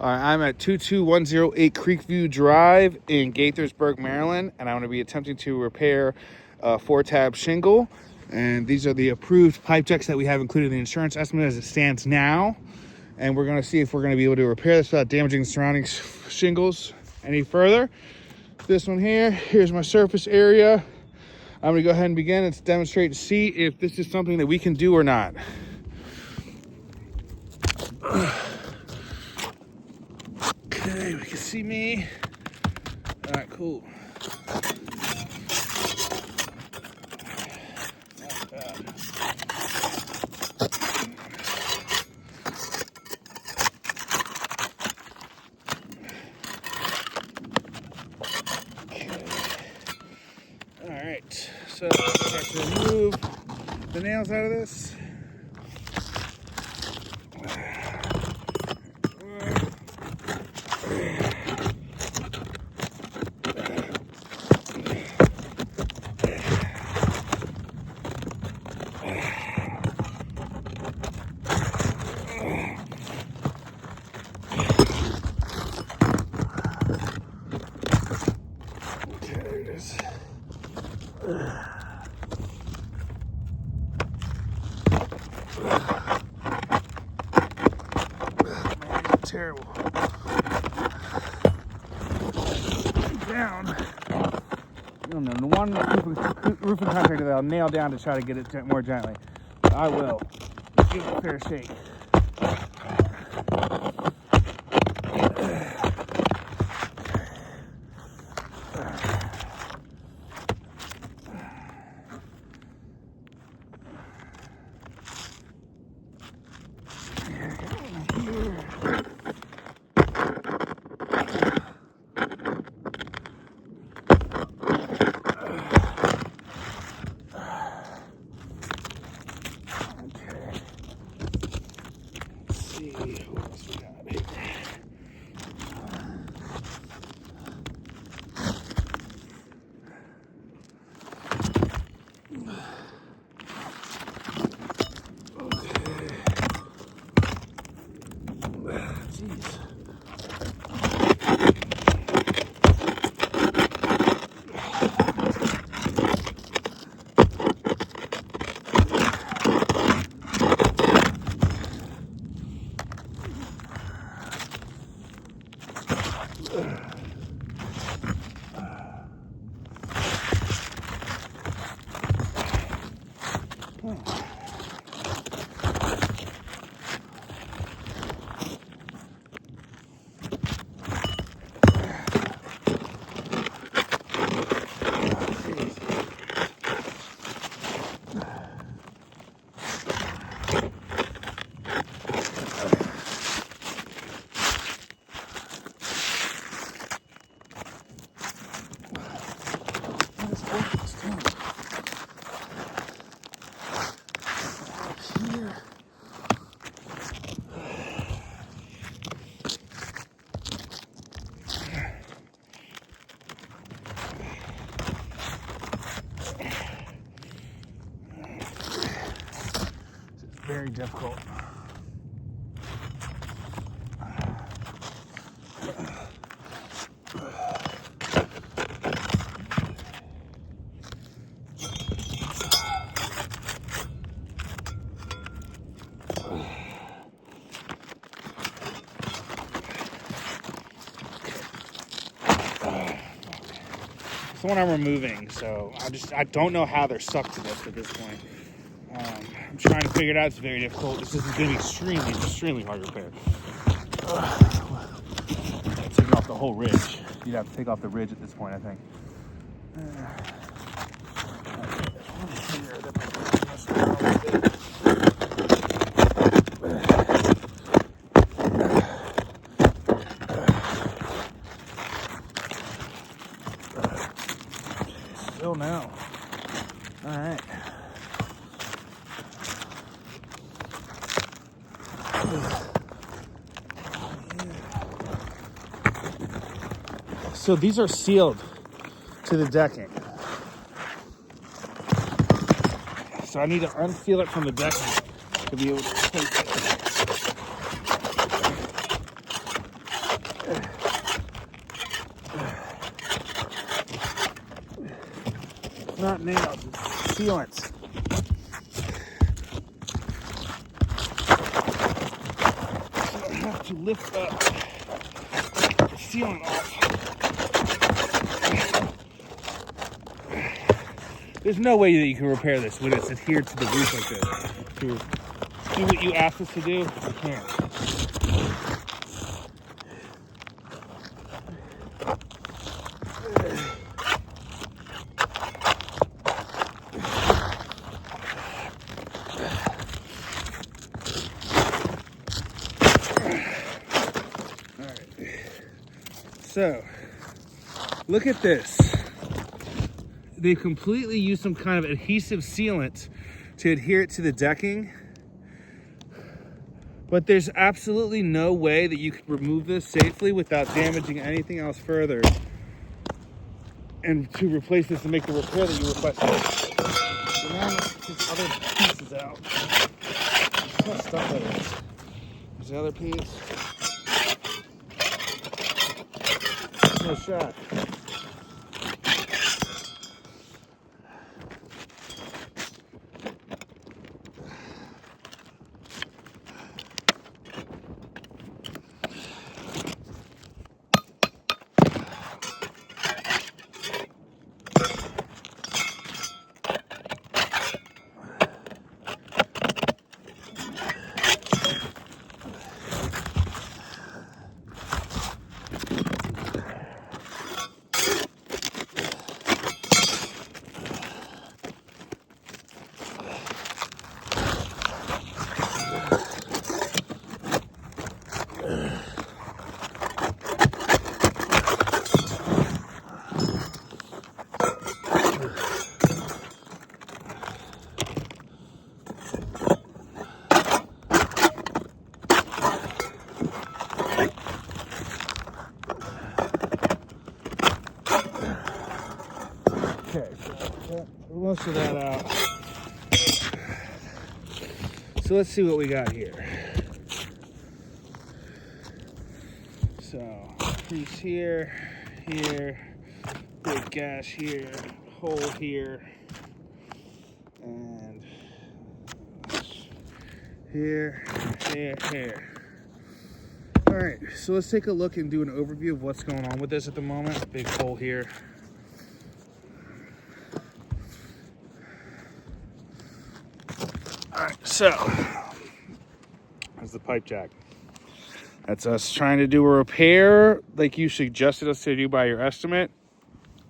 I'm at 22108 Creekview Drive in Gaithersburg, Maryland, and I'm going to be attempting to repair a 4-tab shingle. And these are the approved pipe checks that we have included in the insurance estimate as it stands now. And we're going to see if we're going to be able to repair this without damaging the surrounding shingles any further. This one here, here's my surface area. I'm going to go ahead and begin and demonstrate to see if this is something that we can do or not. Okay, we can see me. All right, cool. Not bad. Okay. All right, so start to remove the nails out of this. Terrible. Down. The one roofing contractor that I'll nail down to try to get it more gently. I will. Give it a fair shake. Very difficult. It's the one I'm removing, so I don't know how they're stuck to this at this point. I'm trying to figure it out. It's very difficult. This is going to be extremely hard to repair. Taking off the whole ridge. You'd have to take off the ridge at this point, I think. Still now. All right. So these are sealed to the decking. So I need to unseal it from the decking to be able to take it. Not nails, it's sealants. So I have to lift up the sealant off. There's no way that you can repair this when it's adhered to the roof like this. To do what you asked us to do, you can't. So, look at this. They completely used some kind of adhesive sealant to adhere it to the decking. But there's absolutely no way that you could remove this safely without damaging anything else further. And to replace this and make the repair that you requested. So now let's get these other pieces out. Look how stuck that is. There's the other piece. No shot. Okay, so most of that out. So let's see what we got here. So crease here, here, big gash here, hole here, and here, here. All right, so let's take a look and do an overview of what's going on with this at the moment. Big hole here. All right, so that's the pipe jack. That's us trying to do a repair like you suggested us to do by your estimate.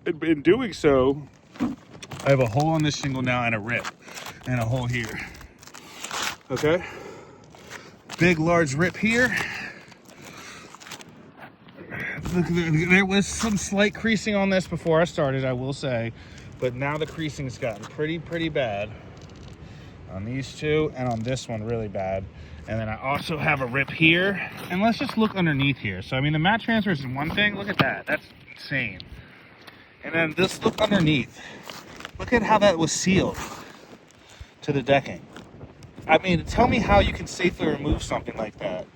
And in doing so, I have a hole on this shingle now and a rip and a hole here. Okay, big large rip here. There was some slight creasing on this before I started, I will say, but now the creasing's gotten pretty bad on these two, and on this one really bad. And then I also have a rip here, and let's just look underneath here. So I mean, the mat transfer is one thing. Look at that, that's insane. And then this, look underneath, look at how that was sealed to the decking. I mean, tell me how you can safely remove something like that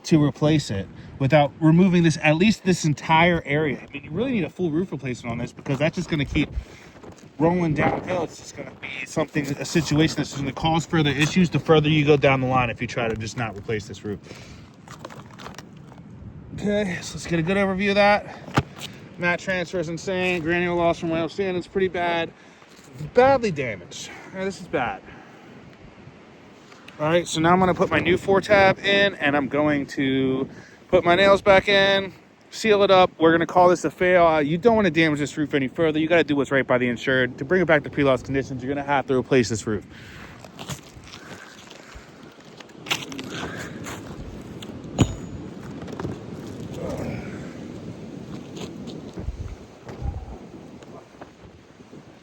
to replace it without removing this, at least this entire area. I mean, you really need a full roof replacement on this, because that's just going to keep rolling downhill. It's just going to be something, a situation that's going to cause further issues the further you go down the line if you try to just not replace this roof. Okay, so let's get a good overview of that. Mat transfer is insane. Granular loss from my understanding is pretty bad. Badly damaged. This is bad. All right, so now I'm going to put my new 4-tab in, and I'm going to put my nails back in, seal it up. We're going to call this a fail. You don't want to damage this roof any further. You got to do what's right by the insured. To bring it back to pre-loss conditions, you're going to have to replace this roof.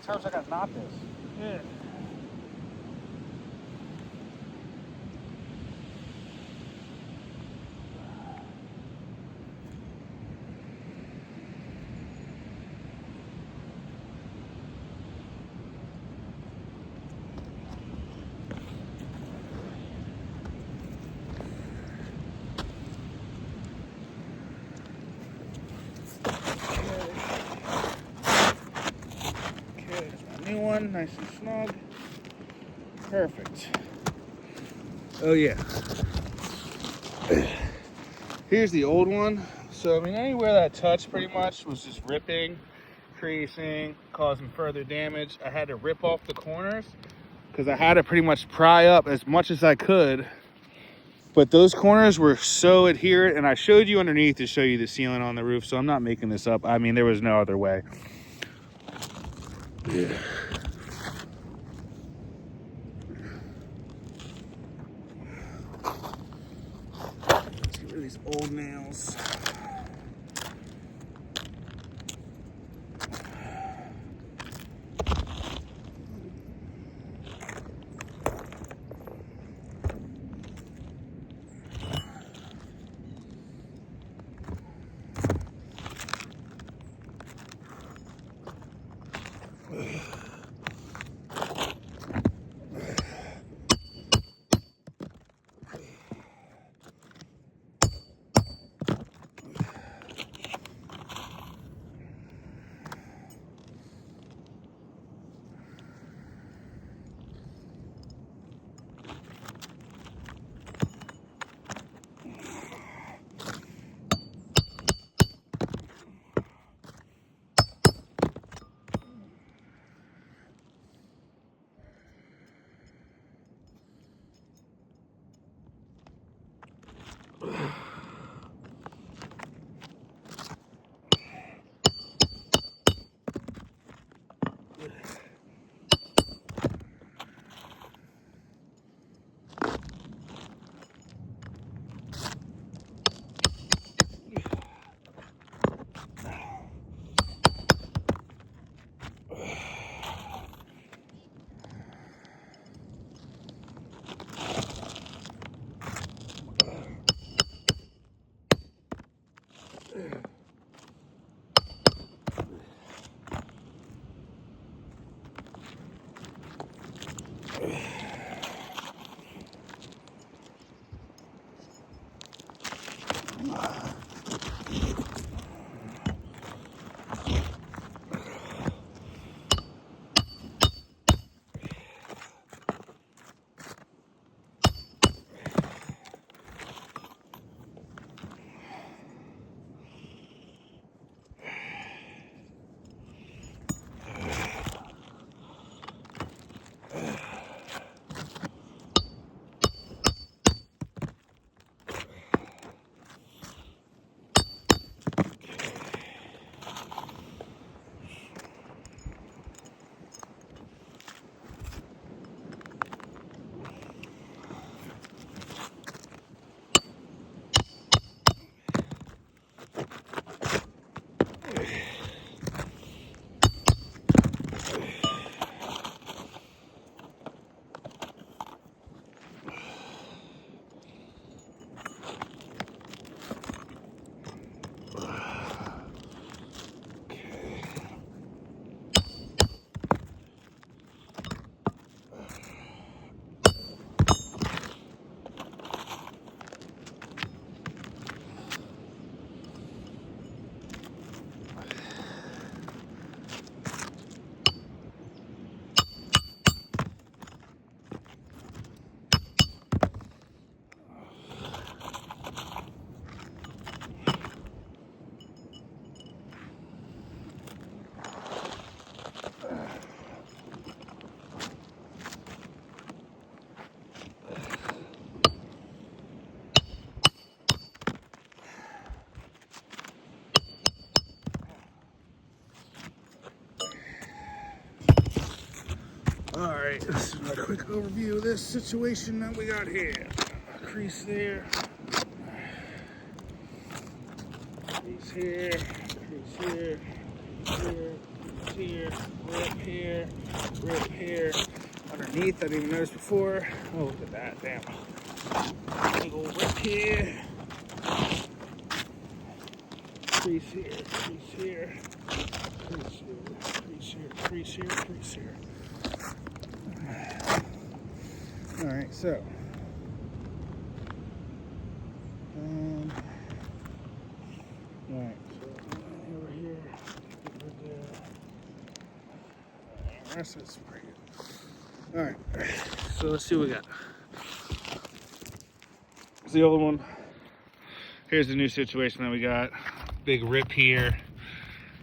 Times I got knocked this. Yeah. new one, nice and snug. Perfect. Oh yeah. Here's the old one. So I mean, anywhere that I touched pretty much was just ripping, creasing, causing further damage. I had to rip off the corners because I had to pretty much pry up as much as I could. But those corners were so adherent, and I showed you underneath to show you the sealant on the roof, so I'm not making this up. I mean, there was no other way. Yeah. Let's get rid of these old nails. All right, this is a quick overview of this situation that we got here. Crease there, crease here, crease here, crease here, rip here, rip here. Underneath, I didn't even notice before. Oh, look at that, damn. Big old rip here. Crease here, crease here, crease here, crease here, crease here, crease here. All right, so all right, so over here, get rid of The rest of it's pretty good. All right, so let's see what we got. It's the old one. Here's the new situation that we got. Big rip here.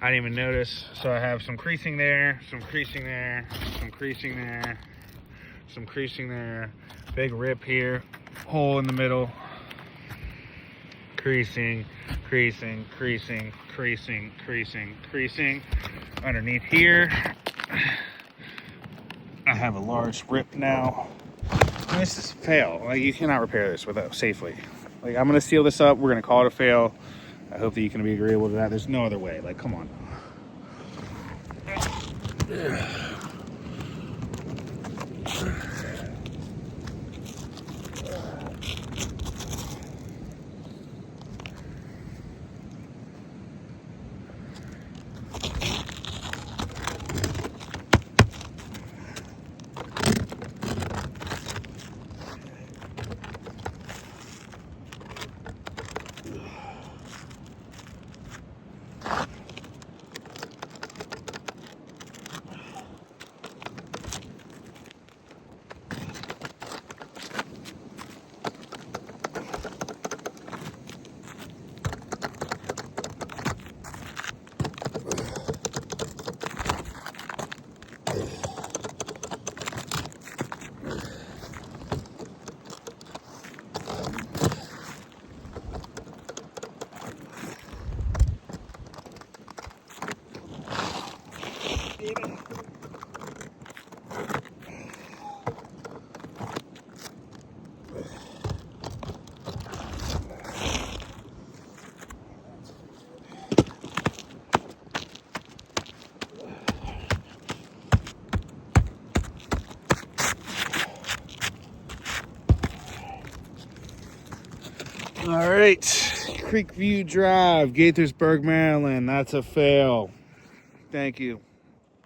I didn't even notice. So I have some creasing there, some creasing there, some creasing there, some creasing there. Big rip here, hole in the middle. Creasing, creasing, creasing, creasing, creasing, creasing. Underneath here, I have a large rip now. And this is a fail. Like, you cannot repair this without safely. Like, I'm gonna seal this up. We're gonna call it a fail. I hope that you can be agreeable to that. There's no other way. Like, come on. All right, Creekview Drive, Gaithersburg, Maryland. That's a fail. Thank you.